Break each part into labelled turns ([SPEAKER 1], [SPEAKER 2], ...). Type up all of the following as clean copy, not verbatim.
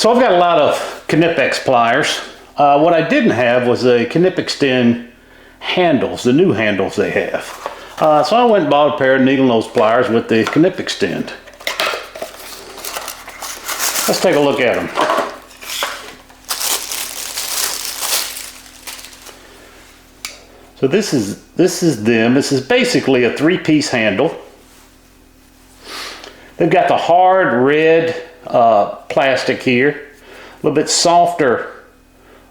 [SPEAKER 1] So I've got a lot of Knipex pliers. What I didn't have was a Knipex handles, the new handles they have. So I went and bought a pair of needle nose pliers with the Knipex. Let's take a look at them. So this is them. This is basically a 3-piece handle. They've got the hard red plastic here, a little bit softer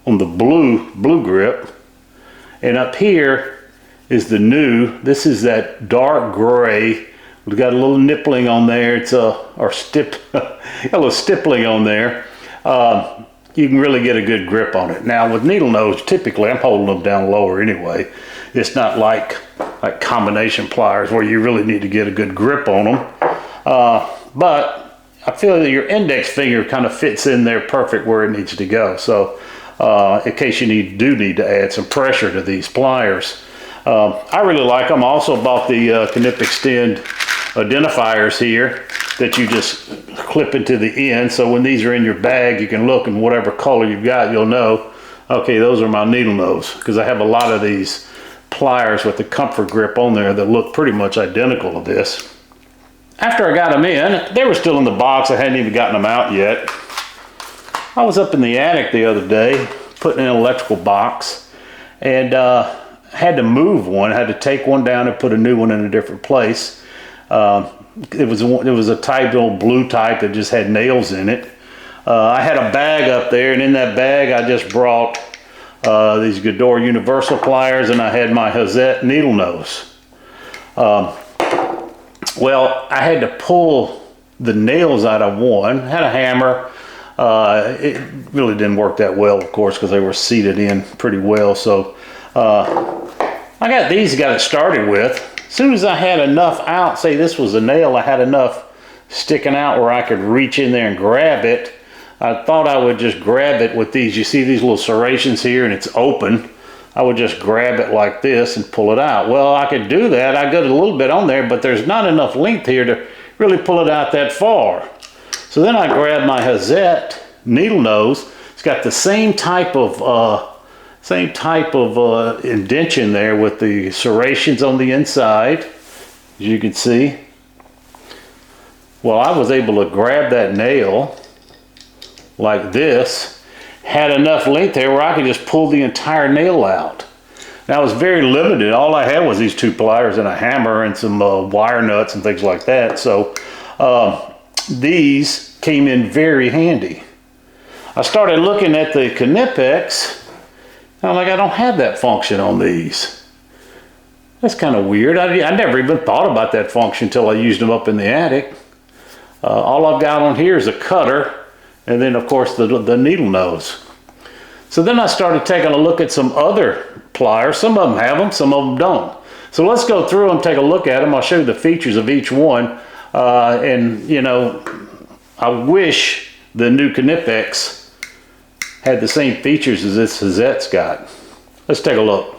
[SPEAKER 1] on the blue grip, and up here is the new. This is that dark gray. We've got a little nippling on there. It's a little stippling on there. You can really get a good grip on it. Now with needle nose, typically I'm holding them down lower anyway. It's not like combination pliers where you really need to get a good grip on them. But I feel that your index finger kind of fits in there perfect where it needs to go. So in case you do need to add some pressure to these pliers. I really like them. I also bought the Knipex identifiers here that you just clip into the end. So when these are in your bag, you can look, and whatever color you've got, you'll know, okay, those are my needle nose. Because I have a lot of these pliers with the comfort grip on there that look pretty much identical to this. After I got them in, they were still in the box. I hadn't even gotten them out yet. I was up in the attic the other day putting in an electrical box, and had to move one. I had to take one down and put a new one in a different place. It was a type, old blue type that just had nails in it. I had a bag up there, and in that bag I just brought these Gedore universal pliers, and I had my Hazet needle nose. Well, I had to pull the nails out of one. I had a hammer. It really didn't work that well, of course, because they were seated in pretty well. So I got it started with. As soon as I had enough out, say this was a nail, I had enough sticking out where I could reach in there and grab it. I thought I would just grab it with these. You see these little serrations here, and it's open. I would just grab it like this and pull it out. Well, I could do that. I got a little bit on there, but there's not enough length here to really pull it out that far. So then I grabbed my Hazet needle nose. It's got the same type of indention there with the serrations on the inside, as you can see. Well, I was able to grab that nail like this, had enough length there where I could just pull the entire nail out. Now I was very limited. All I had was these 2 pliers and a hammer and some wire nuts and things like that. So these came in very handy. I started looking at the Knipex. I'm like, I don't have that function on these. That's kind of weird. I never even thought about that function until I used them up in the attic. All I've got on here is a cutter, and then of course the needle nose. So then I started taking a look at some other pliers. Some of them have them, some of them don't. So let's go through them, take a look at them. I'll show you the features of each one. And you know, I wish the new Knipex had the same features as this Hazet's got. Let's take a look.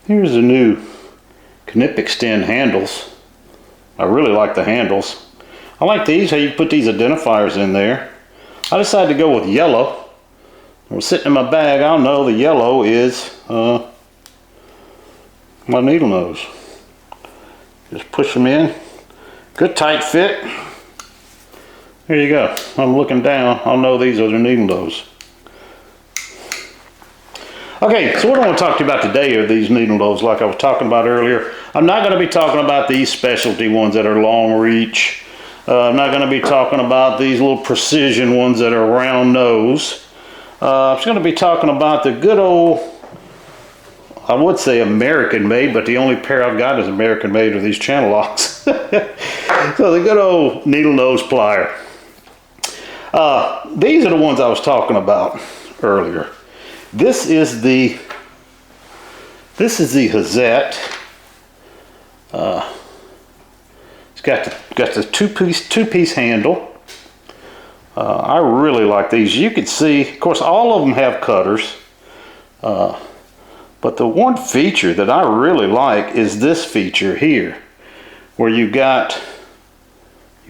[SPEAKER 1] Here's the new Knipex handles. I really like the handles. I like these, how you put these identifiers in there. I decided to go with yellow. I was sitting in my bag. I don't know, the yellow is my needle nose. Just push them in. Good tight fit. There you go. I'm looking down. I'll know these are the needle nose. Okay, so what I want to talk to you about today are these needle nose like I was talking about earlier. I'm not going to be talking about these specialty ones that are long reach. I'm not going to be talking about these little precision ones that are round nose. I'm just going to be talking about the good old, I would say American made, but the only pair I've got is American made of these channel locks. So the good old needle nose plier. These are the ones I was talking about earlier. This is the Hazet. It's got the two-piece handle. I really like these. You can see, of course, all of them have cutters. But But the one feature that I really like is this feature here, where you can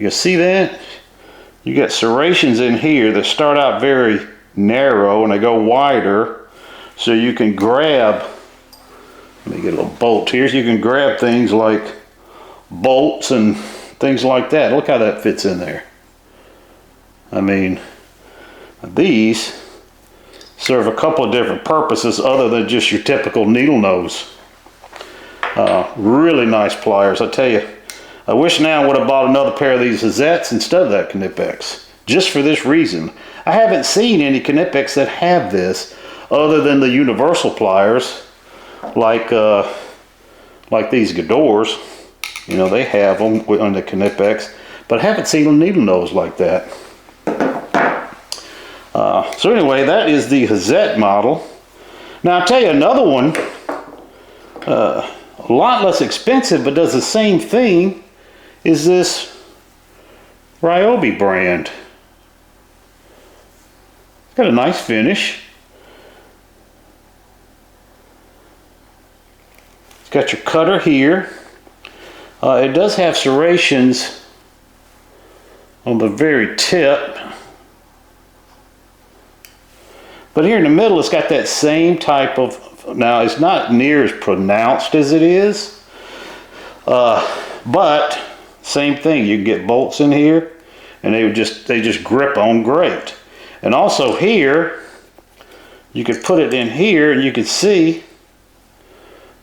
[SPEAKER 1] see that? You got serrations in here that start out very narrow and they go wider, so you can grab, let me get a little bolt here, so you can grab things like bolts and things like that. Look how that fits in there. I mean, these serve a couple of different purposes other than just your typical needle nose. Really nice pliers, I tell you. I wish now I would have bought another pair of these Hazets instead of that Knipex, just for this reason. I haven't seen any Knipex that have this other than the universal pliers, like these Gedores. You know, they have them on the Knipex, but I haven't seen a needle nose like that. So anyway, that is the Hazet model. Now I'll tell you another one, a lot less expensive but does the same thing, is this Ryobi brand. It's got a nice finish. It's got your cutter here. It does have serrations on the very tip. But here in the middle, it's got that same type of, now it's not near as pronounced as it is, but same thing. You can get bolts in here and they just grip on great. And also here, you could put it in here and you can see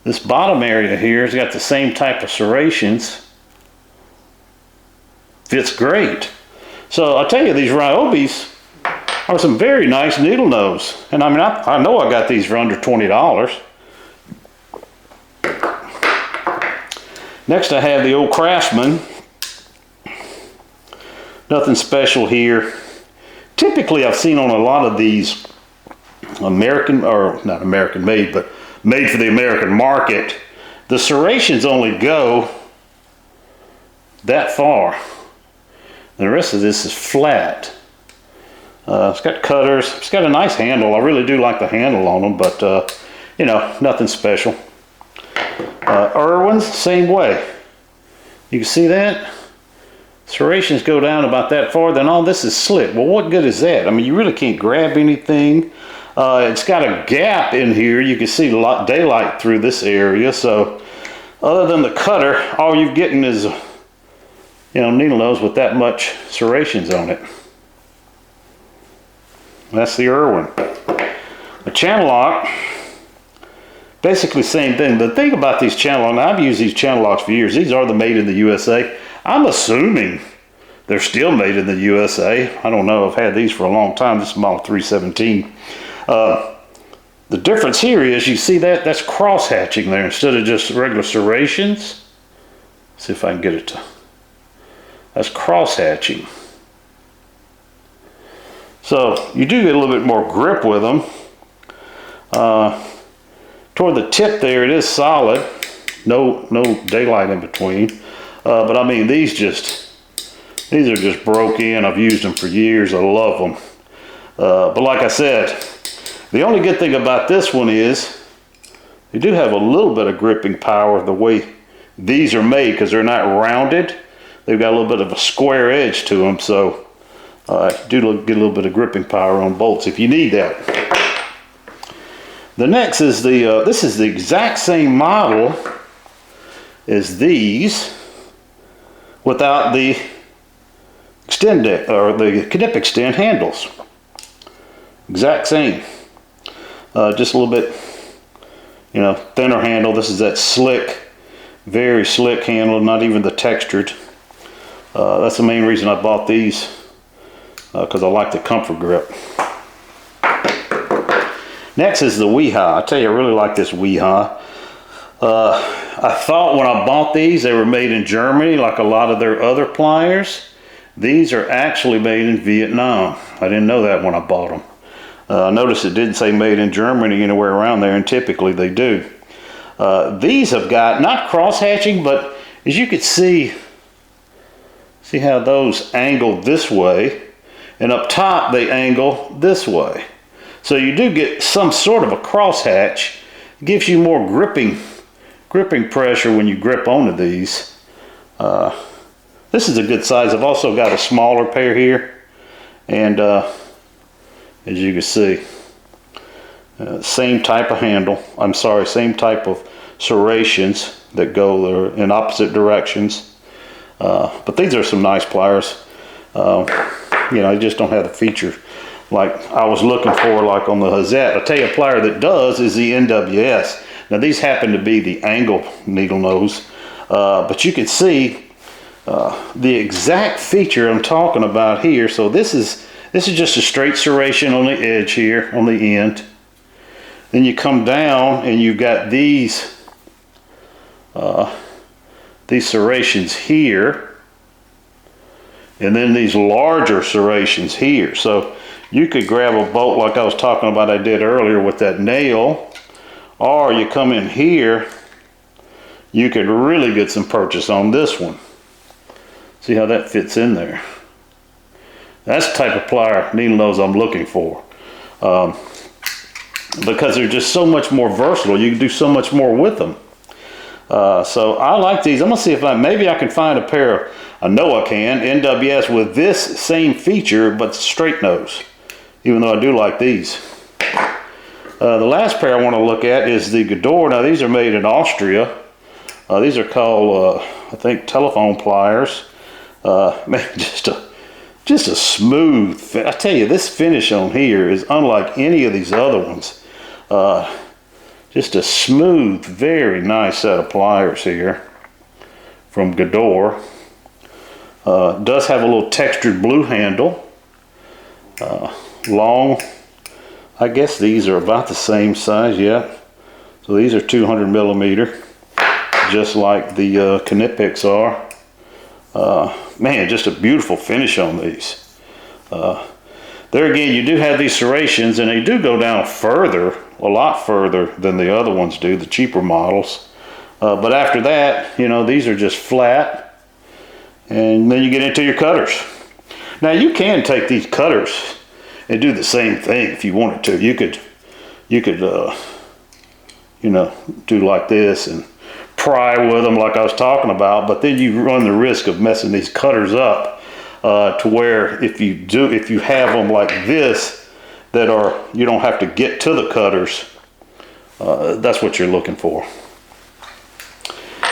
[SPEAKER 1] this bottom area here has got the same type of serrations. Fits great. So I'll tell you, these Ryobis are some very nice needle nose. And I mean, I know I got these for under $20. Next I have the old Craftsman. Nothing special here. Typically I've seen on a lot of these American, or not American made, but made for the American market, the serrations only go that far. The rest of this is flat. It's got cutters. It's got a nice handle. I really do like the handle on them, but you know, nothing special. Irwin's, same way. You can see that? Serrations go down about that far, then all this is slick. Well, what good is that? I mean, you really can't grab anything. It's got a gap in here. You can see a lot daylight through this area. So other than the cutter, all you're getting is, you know, needle nose with that much serrations on it. That's the Irwin. The channel lock, basically same thing. The thing about these channel locks, I've used these channel locks for years. These are the made in the USA. I'm assuming they're still made in the USA. I don't know. I've had these for a long time. This is model 317. The difference here is, you see that? That's cross hatching there instead of just regular serrations. See if I can get it to. That's cross hatching. So you do get a little bit more grip with them. Toward the tip there, it is solid. No daylight in between. But I mean, these are just broke in. I've used them for years. I love them. But like I said, the only good thing about this one is they do have a little bit of gripping power the way these are made, because they're not rounded. They've got a little bit of a square edge to them, so you do get a little bit of gripping power on bolts if you need that. The next is the, this is the exact same model as these, without the extend or the Knip extend handles. Exact same. Just a little bit, you know, thinner handle. This is that slick, very slick handle, not even the textured. That's the main reason I bought these, because I like the comfort grip. Next is the Wiha. I tell you, I really like this Wiha. I thought when I bought these, they were made in Germany, like a lot of their other pliers. These are actually made in Vietnam. I didn't know that when I bought them. Notice it didn't say made in Germany anywhere around there, and typically they do. These have got, not cross hatching, but as you can see how those angle this way, and up top they angle this way. So you do get some sort of a cross hatch gives you more gripping pressure when you grip onto these. This is a good size. I've also got a smaller pair here, and as you can see, same type of handle. I'm sorry, same type of serrations that go in opposite directions. But these are some nice pliers. You know, I just don't have the feature like I was looking for, like on the Hazet. I'll tell you, a plier that does is the NWS. Now these happen to be the angle needle nose, but you can see the exact feature I'm talking about here. So this is just a straight serration on the edge here, on the end. Then you come down and you've got these serrations here, and then these larger serrations here. So you could grab a bolt like I was talking about I did earlier with that nail, or you come in here, you could really get some purchase on this one. See how that fits in there. That's the type of plier needle nose I'm looking for. Because they're just so much more versatile. You can do so much more with them. So I like these. I'm gonna see if maybe I can find a pair of, I know I can, NWS with this same feature, but straight nose. Even though I do like these. The last pair I want to look at is the Gedore. Now these are made in Austria. These are called, I think, telephone pliers. Man, just a smooth. I tell you, this finish on here is unlike any of these other ones. Just a smooth, very nice set of pliers here from Gedore. Does have a little textured blue handle. Long. I guess these are about the same size, yeah. So these are 200 millimeter, just like the Knipex are. Man, just a beautiful finish on these. There again, you do have these serrations, and they do go down further, a lot further than the other ones do, the cheaper models. But after that, you know, these are just flat, and then you get into your cutters. Now you can take these cutters and do the same thing if you wanted to. You could, you know, do like this and pry with them like I was talking about, but then you run the risk of messing these cutters up to where if you have them like this that you don't have to get to the cutters, that's what you're looking for.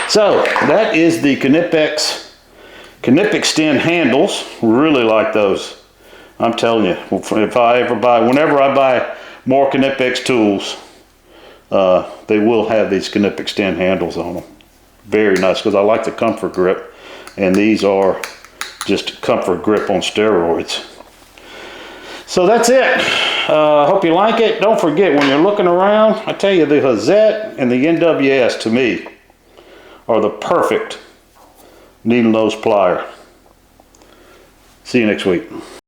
[SPEAKER 1] So that is the Knipex extend handles. Really like those. I'm telling you, if I ever buy, whenever I buy more Knipex tools, they will have these Knipex extend handles on them. Very nice, because I like the comfort grip, and these are just comfort grip on steroids. So that's it. I hope you like it. Don't forget, when you're looking around, I tell you, the Hazet and the NWS to me are the perfect needle nose plier. See you next week.